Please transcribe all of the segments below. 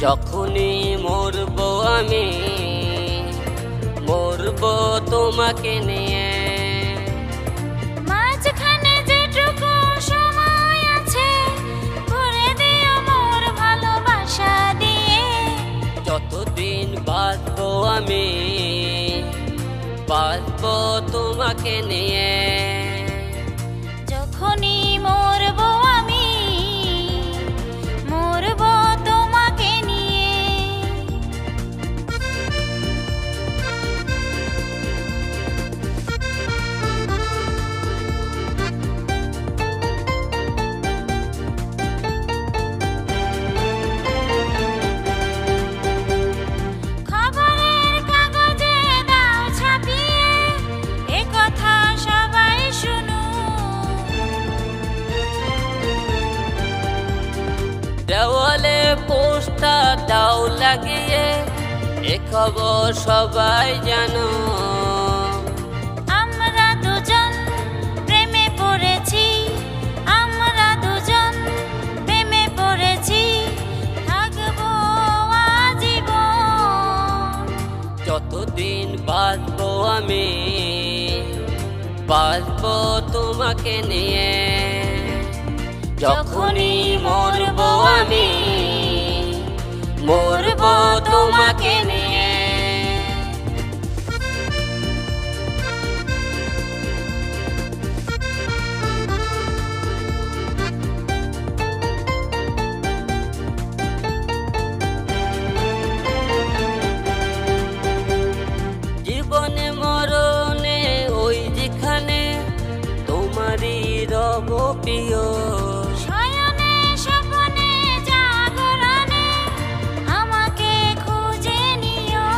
যখনই মরবো আমি মরবো তোমাকে নিয়ে। মাঝখানে যেটুকু সময় আছে ভরে দিও মোর ভালোবাসা দিয়ে। যতদিন বাঁচবো আমি বাঁচবো তোমাকে নিয়ে। যখনই মরবো আমি মরবো তোমাকে নিয়ে। খবরের কাগজে দাও ছাপিয়ে এ কথা সবাই শুনুক। দেওয়ালে পোস্টার দাও লাগিয়ে এ খবর সবাই জানো। আমরা দুজন প্রেমে পড়েছি, আমরা দুজন প্রেমে পড়েছি, থাকবো আজীবন। যতদিন বাঁচবো আমি বাঁচবো তোমাকে নিয়ে। যখনই মরবো আমি মরবো তোমাকে নিয়ে। জীবনে মরণে ওই যেখানে তোমারই রব প্রিয়। শয়নে স্বপ্নে জাগরণে আমাকে খুঁজে নিও।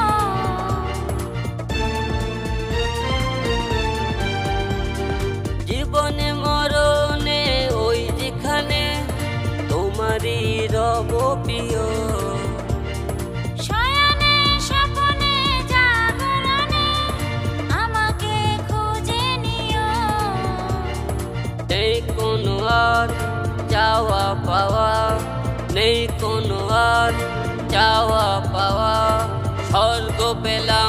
জীবনে মরণে ওই যেখানে তোমারই রব প্রিয়। শয়নে স্বপ্নে জাগরণে আমাকে খুঁজে নিও। নেই কোনো আর চাওয়া পাওয়া, নেই কোনো আর চাওয়া পাওয়া। স্বর্গ পেলাম